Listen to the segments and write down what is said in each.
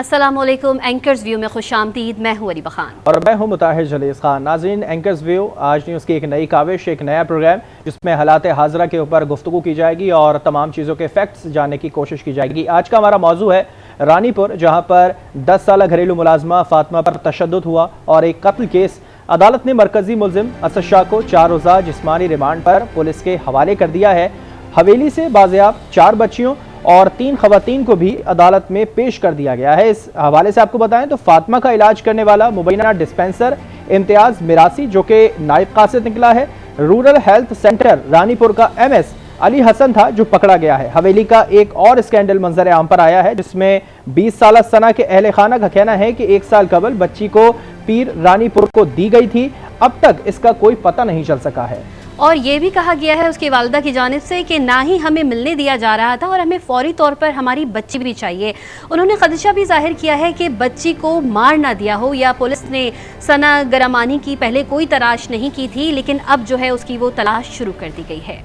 अस्सलामुअलैकुम। Anchors view में खुशामदीद। मैं हूं अली बखान और मैं हूं मुताहिर जलीस खान। नाज़रीन, एंकर्स व्यू आज न्यूज़ की एक नई काविश, एक नया प्रोग्राम जिसमें हालात हाज़रा के ऊपर गुफ्तगू की जाएगी और तमाम चीज़ों के फैक्ट्स जानने की कोशिश की जाएगी। आज का हमारा मौजू है रानीपुर, जहाँ पर 10 साल घरेलू मुलाजमा फातिमा पर तशद्दुद हुआ और एक कत्ल केस अदालत ने मरकजी मुलजिम असद शाह को 4 रोज़ा जिस्मानी रिमांड पर पुलिस के हवाले कर दिया है। हवेली से बाज़ेयाब 4 बच्चियों और 3 खवातीन को भी अदालत में पेश कर दिया गया है। इस हवाले से आपको बताएं तो फातिमा का इलाज करने वाला मुबैना डिस्पेंसर इम्तियाज मिरासी, जो कि नायब कासिद निकला है, रूरल हेल्थ सेंटर रानीपुर का MS अली हसन था जो पकड़ा गया है। हवेली का एक और स्कैंडल मंजर आम पर आया है, जिसमें 20 साल सना के अहले खाना का कहना है कि 1 साल कबल बच्ची को पीर रानीपुर को दी गई थी। अब तक इसका कोई पता नहीं चल सका है और ये भी कहा गया है उसकी वालिदा की जानिब से कि ना ही हमें मिलने दिया जा रहा था और हमें फौरी तौर पर हमारी बच्ची भी चाहिए। उन्होंने खदशा भी जाहिर किया है कि बच्ची को मार ना दिया हो या पुलिस ने सना गरामानी की पहले कोई तलाश नहीं की थी, लेकिन अब जो है उसकी वो तलाश शुरू कर दी गई है।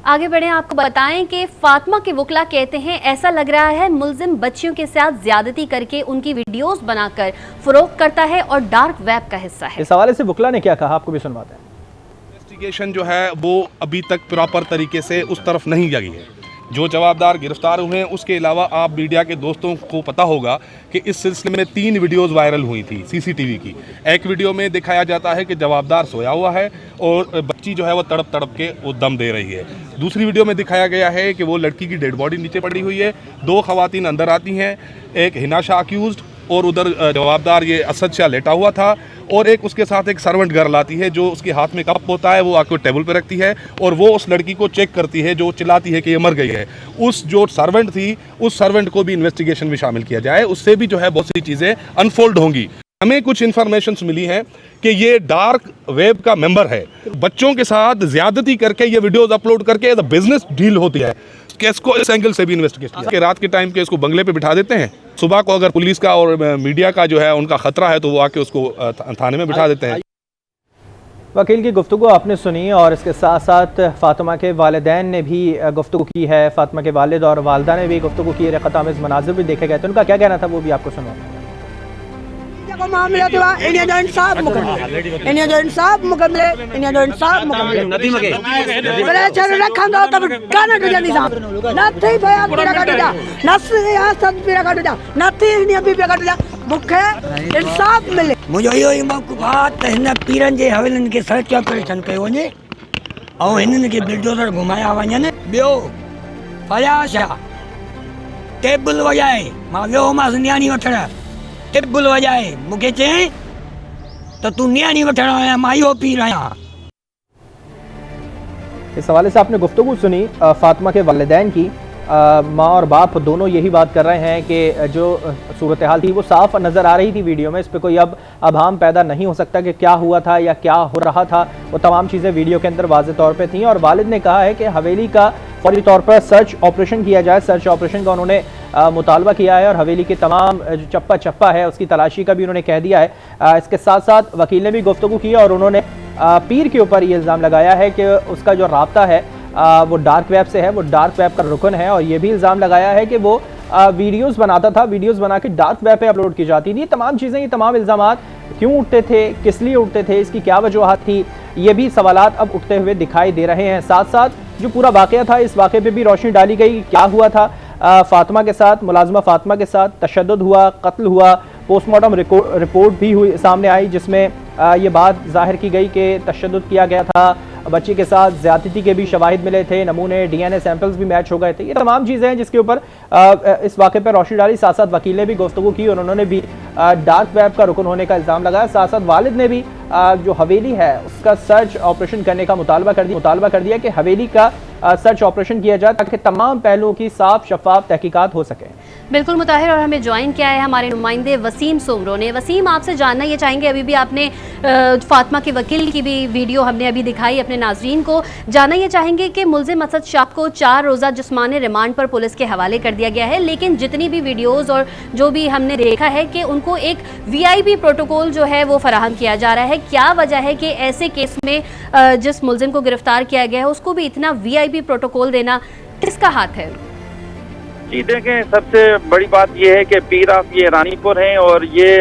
आगे बढ़े, आपको बताएं कि फातिमा के वकला कहते हैं ऐसा लग रहा है मुलजिम बच्चियों के साथ ज्यादती करके उनकी वीडियोस बनाकर फरोख्त करता है और डार्क वेब का हिस्सा है। इस हवाले से वकला ने क्या कहा, आपको भी सुनवाते हैं। इन्वेस्टिगेशन जो है वो अभी तक प्रॉपर तरीके से उस तरफ नहीं गई है। जो जवाबदार गिरफ्तार हुए हैं, उसके अलावा आप मीडिया के दोस्तों को पता होगा कि इस सिलसिले में 3 वीडियोस वायरल हुई थी CCTV की। एक वीडियो में दिखाया जाता है कि जवाबदार सोया हुआ है और बच्ची जो है वो तड़प तड़प के वो दम दे रही है। दूसरी वीडियो में दिखाया गया है कि वो लड़की की डेड बॉडी नीचे पड़ी हुई है, 2 खवातीन अंदर आती हैं, एक हिना शाह अक्यूज्ड और उधर जवाबदार ये असद शाह लेटा हुआ था, और एक उसके साथ एक सर्वेंट गर्ल आती है जो उसके हाथ में कप होता है, वो आके टेबल पे रखती है और वो उस लड़की को चेक करती है जो चिल्लाती है कि ये मर गई है। उस जो सर्वेंट थी, उस सर्वेंट को भी इन्वेस्टिगेशन में शामिल किया जाए, उससे भी जो है बहुत सी चीज़ें अनफोल्ड होंगी। हमें कुछ इन्फॉर्मेशन मिली है कि ये डार्क वेब का मेंबर है, बच्चों के साथ ज्यादती करके ये वीडियोस अपलोड करके बिजनेस डील होती है। केस को इस एंगल से भी इन्वेस्टिगेट किया कि रात के टाइम के इसको बंगले पे बिठा देते हैं, सुबह को अगर पुलिस का और मीडिया का जो है उनका खतरा है तो वो आके उसको थाने में बिठा देते हैं। वकील की गुफ्तगू आपने सुनी और इसके साथ साथ फातिमा के वालिदैन ने भी गुफ्तगू की है। फातिमा के वालिद और वालदा ने भी गुफ्तगू की, रक़त-आमेज़ मनाज़िर भी देखे गए, तो उनका क्या कहना था वो भी आपको सुनाते हैं। मामला तो इन्हें जो इंसाफ मुकम्मल, इन्हें जो इंसाफ मुकम्मल, इन्हें जो इंसाफ मुकम्मल प्रेशर रखा दो तब गाना तो जल्दी साहब ना थी भया मेरा काट जा ना से यहां सब मेरा काट जा ना थी नहीं अभी पे काट जा मुखे इंसाफ मिले। मुझे यो इमाम को बात हिन पीरन जे हवेलन के सर्च ऑपरेशन कयो वने और हिनन के बिल्डोजर घुमाया वने बियो फयाशा टेबल वजाए मां वियो मां न्याणी वठण टेबल वजाए मुखे चई तो तू न्याणी वठण आया मां यो पी रहा। इस हवाले से आपने गुफ्तगू सुनी फातिमा के वालिदैन की। माँ और बाप दोनों यही बात कर रहे हैं कि जो सूरत हाल थी वो साफ नज़र आ रही थी वीडियो में। इस पर कोई अब अभाम पैदा नहीं हो सकता कि क्या हुआ था या क्या हो रहा था, वो तमाम चीज़ें वीडियो के अंदर वाज़ेह तौर पे थीं। और वालिद ने कहा है कि हवेली का फौरी तौर पर सर्च ऑपरेशन किया जाए। सर्च ऑपरेशन का उन्होंने मुतालबा किया है और हवेली के तमाम जो चप्पा चप्पा है उसकी तलाशी का भी उन्होंने कह दिया है। इसके साथ साथ वकील ने भी गुफ्तगू की और उन्होंने पीर के ऊपर ये इल्ज़ाम लगाया है कि उसका जो राब्ता है वो डार्क वेब से है, वो डार्क वेब का रुकन है, और ये भी इल्ज़ाम लगाया है कि वो वीडियोस बनाता था, वीडियोस बना के डार्क वेब पे अपलोड की जाती थी। ये तमाम चीज़ें, ये तमाम इल्ज़ामात क्यों उठते थे, किस लिए उठते थे, इसकी क्या वजूहत थी, ये भी सवालात अब उठते हुए दिखाई दे रहे हैं। साथ साथ जो पूरा वाक़या था, इस वाक़े पे भी रोशनी डाली गई, क्या हुआ था फातिमा के साथ, मुलाजमा फातिमा के साथ तशद्दुद हुआ, कत्ल हुआ, पोस्टमार्टम रिपोर्ट भी हुई सामने आई, जिसमें ये बात जाहिर की गई कि तशद्दुद किया गया था, बच्ची के साथ ज़्यादती के भी शवाहिद मिले थे, नमूने DNA सैंपल्स भी मैच हो गए थे। ये तमाम चीज़ें हैं जिसके ऊपर इस वाक़े पर रोशनी डाली। साथ साथ वकील ने भी गुफ्तगू की और उन्होंने भी डार्क वेब का रुकन होने का इल्ज़ाम लगाया। साथ साथ वालिद ने भी जो हवेली है उसका सर्च ऑपरेशन करने का मुतालबा कर दिया कि हवेली का सर्च ऑपरेशन किया जाए ताकि तमाम पहलुओं की साफ शफाफ तहकीकात हो सके। बिल्कुल मुताहिर, और हमें ज्वाइन किया है हमारे नुमाइंदे वसीम सोमरो ने। वसीम, आपसे जानना ये चाहेंगे, अभी भी आपने फातिमा के वकील की भी वीडियो हमने अभी दिखाई अपने नाजरीन को, जानना ये चाहेंगे कि मुलजिम असद शाह को 4 रोज़ा जिस्मानी रिमांड पर पुलिस के हवाले कर दिया गया है, लेकिन जितनी भी वीडियोज़ और जो भी हमने देखा है कि उनको एक VIP प्रोटोकॉल जो है वो फराहम किया जा रहा है। क्या वजह है कि ऐसे केस में जिस मुलजिम को गिरफ्तार किया गया है उसको भी इतना VIP प्रोटोकॉल देना, किसका हाथ है? जी देखें, सबसे बड़ी बात यह है कि पीर ऑफ ये रानीपुर हैं और ये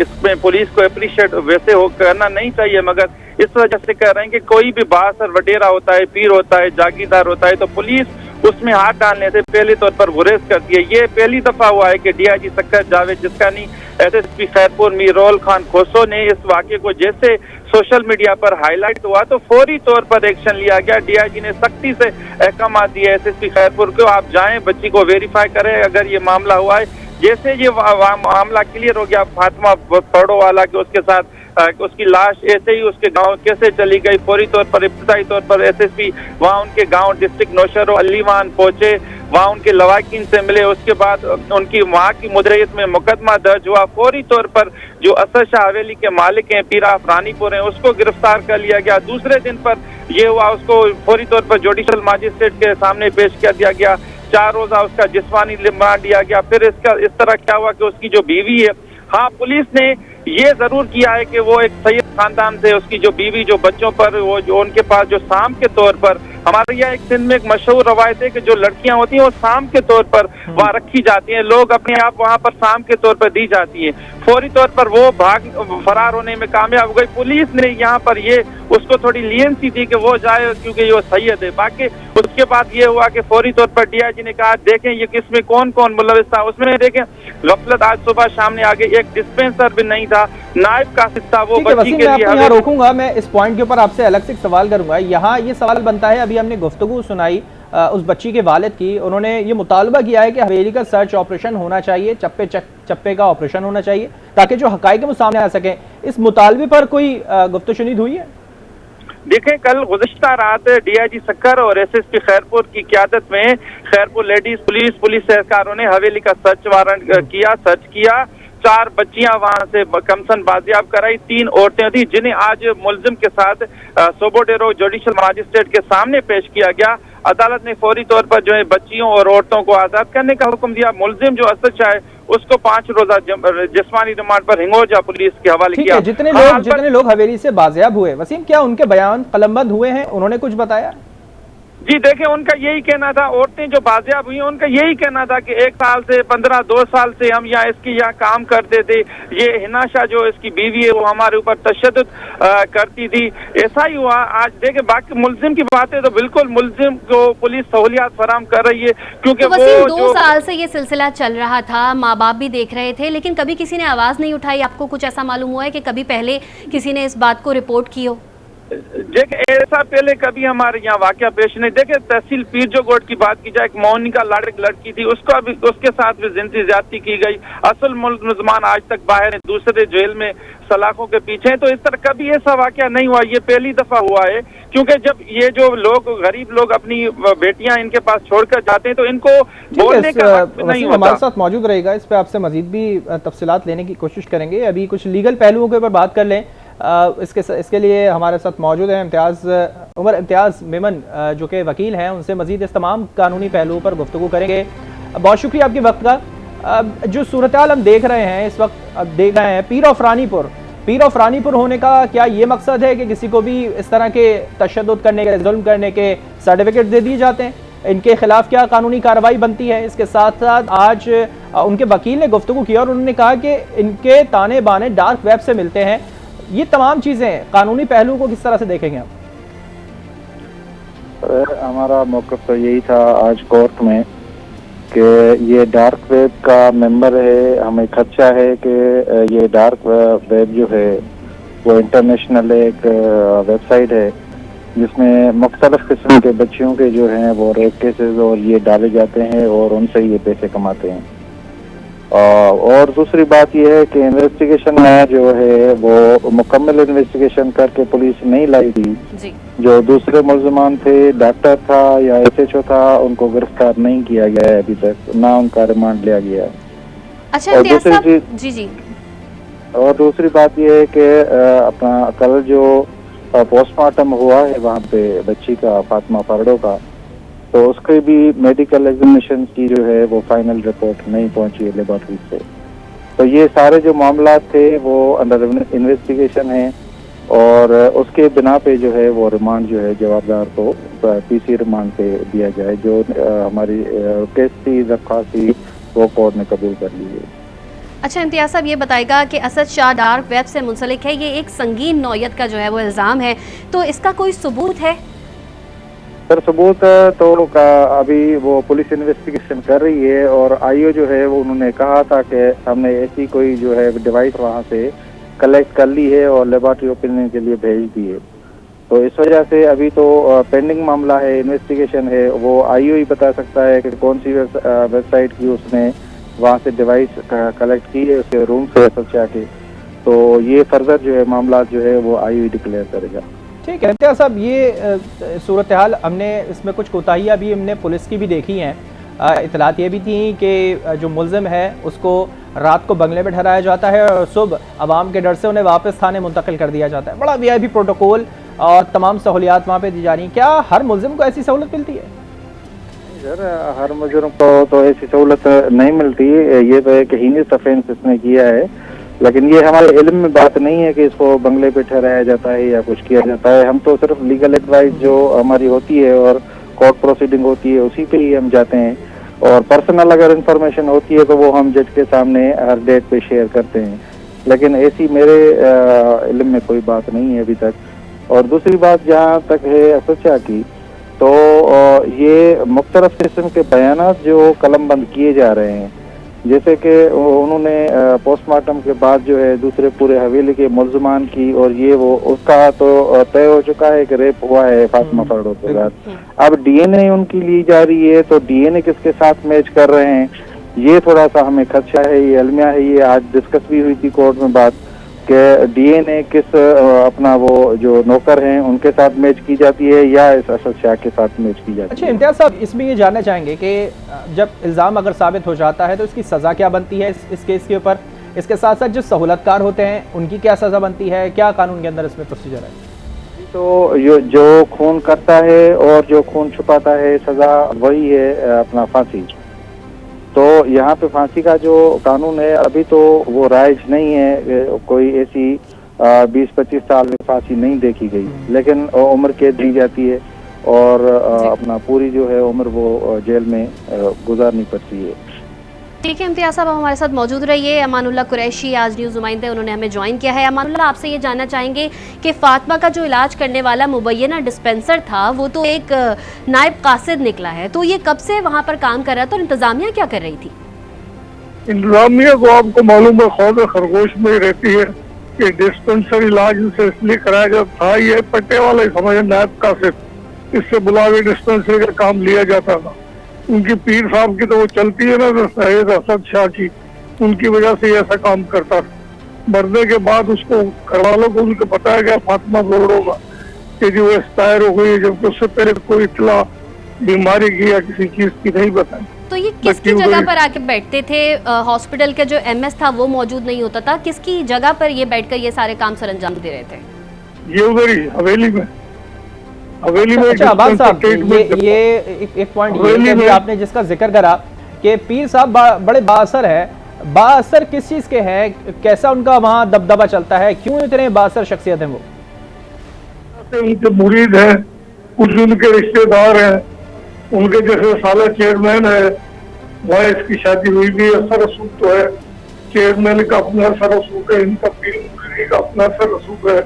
इसमें पुलिस को अप्रिशिएट वैसे हो करना नहीं चाहिए, मगर इस वजह से कह रहे हैं कि कोई भी बासर वडेरा होता है, पीर होता है, जागीरदार होता है, तो पुलिस उसमें हाथ डालने से पहले तौर पर गुरेज करती है। ये पहली दफा हुआ है कि डीआईजी सक्कर जावेद जिस्कानी, एसएसपी खैरपुर मीरोल खान खोसो ने इस वाक़े को जैसे सोशल मीडिया पर हाईलाइट हुआ तो फौरी तौर पर एक्शन लिया गया। डीआईजी ने सख्ती से अहकाम दिए एसएसपी खैरपुर को, आप जाएं, बच्ची को वेरीफाई करें अगर ये मामला हुआ है। जैसे ये मामला क्लियर हो गया फातिमा पड़ो वाला के उसके साथ उसकी लाश ऐसे ही उसके गांव कैसे चली गई, फौरी तौर पर इब्तदाई तौर पर एसएसपी वहाँ उनके गांव डिस्ट्रिक्ट नौशहर अलीवान पहुंचे, वहाँ उनके लवाकिन से मिले, उसके बाद उनकी वहाँ की मुदरियत में मुकदमा दर्ज हुआ। फौरी तौर पर जो असद शाह हवेली के मालिक हैं, पीर ऑफ रानीपुर हैं, उसको गिरफ्तार कर लिया गया। दूसरे दिन पर यह हुआ, उसको फौरी तौर पर जुडिशल मजिस्ट्रेट के सामने पेश कर दिया गया। 4 रोजा उसका जिस्मानी रिमांड दिया गया। फिर इसका इस तरह क्या हुआ कि उसकी जो बीवी है, हाँ पुलिस ने ये जरूर किया है कि वो एक सैयद खानदान से उसकी जो बीवी, जो बच्चों पर वो जो उनके पास जो शाम के तौर पर, हमारे यहाँ एक सिंध में एक मशहूर रवायत है कि जो लड़कियां होती हैं वो शाम के तौर पर वहाँ रखी जाती हैं, लोग अपने आप वहाँ पर शाम के तौर पर दी जाती हैं। फौरी तौर पर वो फरार होने में कामयाब हो गई। पुलिस ने यहाँ पर ये उसको थोड़ी लियंसी दी कि वो जाए क्योंकि ये सैयद है। बाकी उसके बाद ये हुआ कि फौरी तौर पर डीआईजी ने कहा देखें ये किसमें कौन कौन मुलविस था। उसमें देखें गफलत आज सुबह सामने आ गई, एक डिस्पेंसर भी नहीं था, नायब कासिद था वो बच्ची के लिए। यहाँ रोकूंगा, मैं इस पॉइंट के ऊपर आपसे अलग से सवाल करूंगा। यहाँ ये सवाल बनता है, अभी हमने गुफ्तगू सुनाई उस बच्ची के वालिद की, उन्होंने ये मुतालबा किया है कि हवेली का सर्च ऑपरेशन होना चाहिए, चप्पे का ऑपरेशन होना चाहिए ताकि जो हकाइक वो सामने आ सके। इस मुतालबे पर कोई गुफ्तशुनीद हुई है? देखें, कल गुज़िश्ता रात डीआईजी सक्कर और एसएसपी खैरपुर की क़यादत में खैरपुर लेडीज पुलिस एहलकारों ने हवेली का सर्च किया। 4 बच्चियां वहां से कमसन बाजियाब कराई। 3 औरतें थी जिन्हें आज मुलजिम के साथ सोबोडेरो जुडिशल मजिस्ट्रेट के सामने पेश किया गया। अदालत ने फौरी तौर पर जो है बच्चियों और औरतों को आजाद करने का हुक्म दिया। मुलजिम जो असद शाह है उसको 5 रोजा जिस्मानी रिमांड पर हिंगोजा पुलिस के हवाले किया। जितने लोग हवेली से बाजियाब हुए, वसीम, क्या उनके बयान कलमबंद हुए हैं? उन्होंने कुछ बताया? जी देखें, उनका यही कहना था, औरतें जो बाजियाब हुई उनका यही कहना था कि 1 साल से 2 साल से हम यहाँ इसकी यहाँ काम करते थे। ये हिनाशा जो इसकी बीवी है वो हमारे ऊपर तशद्दुद करती थी। ऐसा ही हुआ। आज देखें, बाकी मुलजिम की बात है तो बिल्कुल मुलजिम को पुलिस सहूलियात फराम कर रही है क्योंकि तो वो 2 साल से ये सिलसिला चल रहा था, माँ बाप भी देख रहे थे, लेकिन कभी किसी ने आवाज नहीं उठाई। आपको कुछ ऐसा मालूम हुआ है कि कभी पहले किसी ने इस बात को रिपोर्ट की हो? देखे, ऐसा पहले कभी हमारे यहाँ वाकया पेश नहीं। देखे, तहसील पीरजोगोट की बात की जाए, एक मोनिका लड़की थी, उसके साथ भी जिनसी ज्यादती की गई। असल मुलजमान आज तक बाहर है, दूसरे जेल में सलाखों के पीछे हैं। तो इस तरह कभी ऐसा वाकया नहीं हुआ, ये पहली दफा हुआ है। क्योंकि जब ये जो लोग गरीब लोग अपनी बेटियां इनके पास छोड़कर जाते हैं तो इनको बोलने का हक नहीं होता। हमारे साथ मौजूद रहेगा, इस पे आपसे मजीद भी तफसीलात लेने की कोशिश करेंगे। अभी कुछ लीगल पहलुओं के ऊपर बात कर लें। इसके लिए हमारे साथ मौजूद हैं उमर इम्तियाज़ मेमन जो कि वकील हैं, उनसे मजीद इस तमाम कानूनी पहलुओं पर गुफ्तगू करेंगे। बहुत शुक्रिया आपके वक्त का। जो सूरत हाल हम देख रहे हैं इस वक्त, अब देख रहे हैं पीर ऑफ रानीपुर होने का क्या ये मकसद है कि किसी को भी इस तरह के तशद्दुद करने के, जुल्म करने के सर्टिफिकेट दे दिए जाते हैं? इनके खिलाफ क्या कानूनी कार्रवाई बनती है? इसके साथ साथ आज उनके वकील ने गुफ्तगू किया और उन्होंने कहा कि इनके ताने बाने डार्क वेब से मिलते हैं। ये तमाम चीजें कानूनी पहलू को किस तरह से देखेंगे आप? हमारा मौक़िफ़ तो यही था आज कोर्ट में कि ये डार्क वेब का मेंबर है। हमें खदशा है कि ये डार्क वेब जो है वो इंटरनेशनल एक वेबसाइट है जिसमें मुख्तलिफ किस्म के बच्चियों के जो हैं वो रेप केसेस और ये डाले जाते हैं और उनसे ये पैसे कमाते हैं। और दूसरी बात यह है कि इन्वेस्टिगेशन में जो है वो मुकम्मल इन्वेस्टिगेशन करके पुलिस नहीं लाई थी। जो दूसरे मुलजमान थे, डॉक्टर था या एसएचओ था, उनको गिरफ्तार नहीं किया गया है अभी तक, ना उनका रिमांड लिया गया है। अच्छा, और दूसरी बात यह है कि अपना कल जो पोस्टमार्टम हुआ है वहाँ पे बच्ची का, फातिमा फरडो का, तो उसके भी मेडिकल एग्जामिनेशन की जो है वो फाइनल रिपोर्ट नहीं पहुंची है लेबोरेटरी से। तो ये सारे जो मामला थे वो अंडर इन्वेस्टिगेशन है और उसके बिना पे जो है वो रिमांड जो है जवाबदार को पीसी रिमांड पे दिया जाए। जो हमारी केस थी दरख्वास्त वो कोर्ट ने कबूल कर ली है। अच्छा इम्तियाज साहब, ये बताएगा कि असद शाह डार्क वेब से मुंसलिक है, ये एक संगीन नौयत का जो है वो इल्ज़ाम है, तो इसका कोई सबूत है? सर सबूत तो अभी वो पुलिस इन्वेस्टिगेशन कर रही है और आईओ जो है वो उन्होंने कहा था कि हमने ऐसी कोई जो है डिवाइस वहाँ से कलेक्ट कर ली है और लेबॉर्ट्री ओपिनियन के लिए भेज दी है। तो इस वजह से अभी तो पेंडिंग मामला है, इन्वेस्टिगेशन है, वो आईओ ही बता सकता है कि कौन सी वेबसाइट की उसने वहाँ से डिवाइस कलेक्ट की है उसके रूम से सच्चा के। तो ये फर्दर जो है मामला जो है वो आईओ ही डिक्लेयर करेगा। ठीक है इम्तियाज साहब, ये सूरत हाल हमने इसमें कुछ कोताहियाँ भी हमने पुलिस की भी देखी हैं। इतलात ये भी थी कि जो मुल्ज़िम है उसको रात को बंगले में ठहराया जाता है और सुबह आवाम के डर से उन्हें वापस थाने मुंतकिल कर दिया जाता है। बड़ा वीआईपी प्रोटोकॉल और तमाम सहूलियात वहाँ पे दी जा रही हैं। क्या हर मुल्ज़िम को ऐसी सहूलत मिलती है? सर हर मुजरिम को तो ऐसी सहूलत नहीं मिलती। ये तो एक हीनियस ऑफेंस इसने किया है, लेकिन ये हमारे इल्म में बात नहीं है कि इसको बंगले पे ठहराया जाता है या कुछ किया जाता है। हम तो सिर्फ लीगल एडवाइस जो हमारी होती है और कोर्ट प्रोसीडिंग होती है उसी पे ही हम जाते हैं, और पर्सनल अगर इंफॉर्मेशन होती है तो वो हम जज के सामने हर डेट पे शेयर करते हैं। लेकिन ऐसी मेरे इल्म में कोई बात नहीं है अभी तक। और दूसरी बात जहाँ तक है असद की, तो ये मुख्तलिफ किस्म के बयानात जो कलमबंद किए जा रहे हैं, जैसे कि उन्होंने पोस्टमार्टम के बाद जो है दूसरे पूरे हवेली के मुल्ज़मान की, और ये वो उसका तो तय हो चुका है कि रेप हुआ है फातिमा फरडो के साथ। अब डीएनए उनकी ली जा रही है, तो डीएनए किसके साथ मैच कर रहे हैं, ये थोड़ा सा हमें खदशा है, ये अलमिया है। ये आज डिस्कस भी हुई थी कोर्ट में बात कि डीएनए किस अपना वो जो नौकर हैं उनके साथ मैच की जाती है या इस असद शाह के साथ मैच की जाती है। अच्छा इम्तियाज साहब, इसमें ये जानना चाहेंगे कि जब इल्ज़ाम अगर साबित हो जाता है तो इसकी सज़ा क्या बनती है इस केस के ऊपर? इसके साथ साथ जो सहूलतकार होते हैं उनकी क्या सज़ा बनती है? क्या कानून के अंदर इसमें प्रोसीजर है? तो जो खून करता है और जो खून छुपाता है सज़ा वही है अपना फांसी। तो यहाँ पे फांसी का जो कानून है अभी तो वो राइज नहीं है, कोई ऐसी 20-25 साल में फांसी नहीं देखी गई, लेकिन उम्र कैद दी जाती है और अपना पूरी जो है उम्र वो जेल में गुजारनी पड़ती है। ठीक है इम्तियाज साहब, हमारे साथ मौजूद रहिए। अमानुल्लाह कुरैशी आज न्यूज़ नुमाइंदे, उन्होंने हमें ज्वाइन किया है। अमानुल्लाह, आपसे ये जानना चाहेंगे कि फातिमा का जो इलाज करने वाला मुबैना डिस्पेंसर था वो तो एक नायब कासिद निकला है, तो ये कब से वहाँ पर काम कर रहा था और इंतजामिया क्या कर रही थी? इंतजामिया को आपको मालूम है खौफ खरगोश में रहती है कि डिस्पेंसर इलाज से इसलिए कराया गया था, ये पट्टे वाले समझे नायब कासिद, इससे बुलावे डिस्पेंसरी का काम लिया जाता था। उनकी पीर साहब की तो वो चलती है ना सैयद असद शाह की, उनकी वजह से ऐसा काम करता था। मरने के बाद उसको घर वालों को उनको बताया गया फातिमा फरडो का कि जो एक्सपायर हो गई, जबकि उससे पहले कोई इतला बीमारी की या किसी चीज की नहीं बताई। तो ये किसकी जगह पर आके बैठते थे? हॉस्पिटल का जो एमएस था वो मौजूद नहीं होता था, किसकी जगह पर ये बैठकर ये सारे काम सर अंजाम दे रहे थे? ये उधर ही हवेली में अच्छा अब्बास साहब, ये एक पॉइंट ये कि आपने जिसका जिक्र करा कि पीर साहब बड़े बाअसर है, बाअसर किस चीज के हैं, कैसा उनका वहाँ दबदबा चलता है, क्यों इतने बाअसर शख्सियत हैं वो? उनके मुरीद हैं, कुछ उनके रिश्तेदार हैं, उनके जैसे साला चेयरमैन है, वहाँ इसकी शादी हुई भी है, सर रसूख तो है, चेयरमैन का अपना सर रसूख है, इनका पीर मुरीद का अपना सर रसूख है,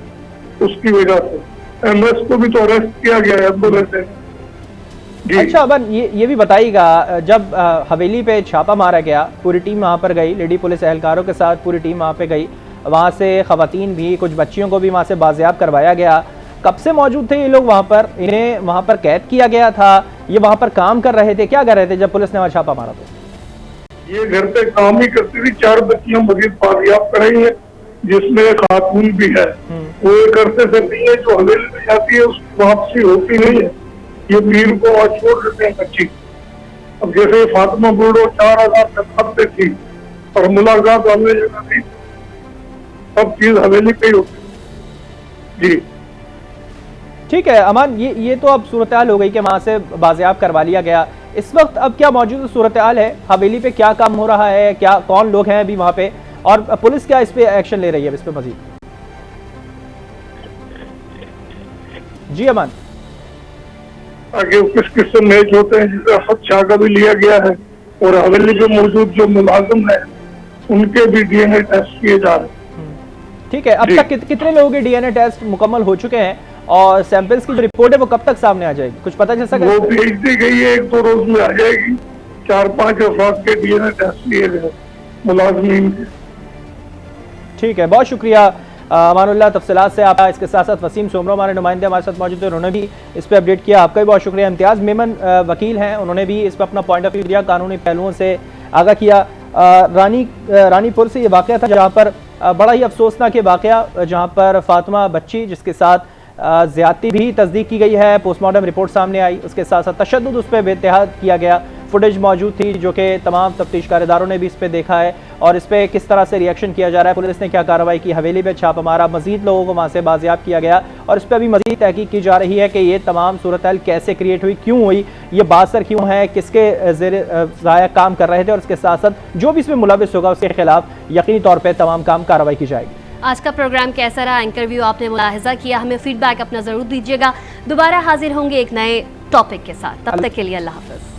उसकी वजह से एमएस को भी तो अरेस्ट किया गया है एम्बुलेंस से। अच्छा अबन, ये भी बताइएगा, जब हवेली पे छापा मारा गया, पूरी टीम वहाँ पर गई, लेडी पुलिस एहलकारों के साथ पूरी टीम वहाँ पे गई, वहाँ से खवातीन भी, कुछ बच्चियों को भी वहाँ से बाजियाब करवाया गया, कब से मौजूद थे ये लोग वहाँ पर? इन्हें वहाँ पर कैद किया गया था, ये वहाँ पर काम कर रहे थे, क्या कर रहे थे जब पुलिस ने वहाँ छापा मारा? तो ये घर पे काम ही करती थी, 4 बच्चियां मजीद बाजियाब कराई है, जिसमें एक खातून भी है। वो ये करते से नहीं है, जो हवेली में जाती है उसकी वापसी होती नहीं है, ये पीर को वहाँ छोड़ देते हैं बच्ची। अब जैसे फातिमा फरडो 4000 तक पे थी और मुलाकात हमें जगह थी, सब चीज हवेली पे ही होती। जी ठीक है अमान, ये तो अब सूरत हाल हो गई कि वहाँ से बाजियाब करवा लिया गया। इस वक्त अब क्या मौजूद सूरत हाल है, हवेली पे क्या काम हो रहा है, क्या कौन लोग हैं अभी वहाँ पे, और पुलिस क्या इस पे एक्शन ले रही है इस पे मजीद? जी अमान। आगे किस किस से मैच होते हैं, जिसे असद शाह का भी लिया गया है और हवेली पे मौजूद जो मुलाजिम है उनके भी डीएनए टेस्ट किए जा रहे हैं। ठीक है, अब तक कितने लोगों के डीएनए टेस्ट मुकम्मल हो चुके हैं और सैंपल्स की जो रिपोर्ट है वो कब तक सामने आ जाएगी, कुछ पता चल सका? वो भेज दी गई है, 1-2 रोज में आ जाएगी। 4-5 अफराद के डीएनए टेस्ट लिए गए मुलाजमीन के। ठीक है, बहुत शुक्रिया अमानुल्लाह तफसीलात से आप। इसके साथ साथ वसीम सोमरो हमारे नुमाइंदे हमारे साथ मौजूद थे, उन्होंने भी इस पर अपडेट किया। आपका भी बहुत शुक्रिया। इम्तियाज़ मेमन वकील हैं, उन्होंने भी इस पर अपना पॉइंट ऑफ व्यू दिया, कानूनी पहलुओं से आगाह किया। रानीपुर से ये वाक़या था जहाँ पर बड़ा ही अफसोसनाक वाक़या, जहाँ पर फातिमा बच्ची जिसके साथ ज़्यादती भी तस्दीक की गई है, पोस्टमार्टम रिपोर्ट सामने आई, उसके साथ साथ तशद्दुद उस पर बेइत्तेहाद किया गया। फुटेज मौजूद थी जो कि तमाम तफ्तीशकार इदारों ने भी इस पर देखा है और इस पर किस तरह से रिएक्शन किया जा रहा है, पुलिस ने क्या कार्रवाई की, हवेली में छापा मारा, मजीद लोगों को वहाँ से बाजियाब किया गया और इस पर भी मजीद तहकीक की जा रही है कि ये तमाम सूरत हाल कैसे क्रिएट हुई, क्यों हुई, ये बासर क्यों है, किसके ज़ाया काम कर रहे थे और इसके साथ साथ जो भी इसमें मुलविस होगा उसके खिलाफ यकीनी तौर पर तमाम काम कार्रवाई की जाएगी। आज का प्रोग्राम कैसा रहा, एंकर व्यू आपने मुलाहिजा किया, हमें फीडबैक अपना ज़रूर दीजिएगा। दोबारा हाजिर होंगे एक नए टॉपिक के साथ, तब तक के लिए अल्लाह हाफ़िज़।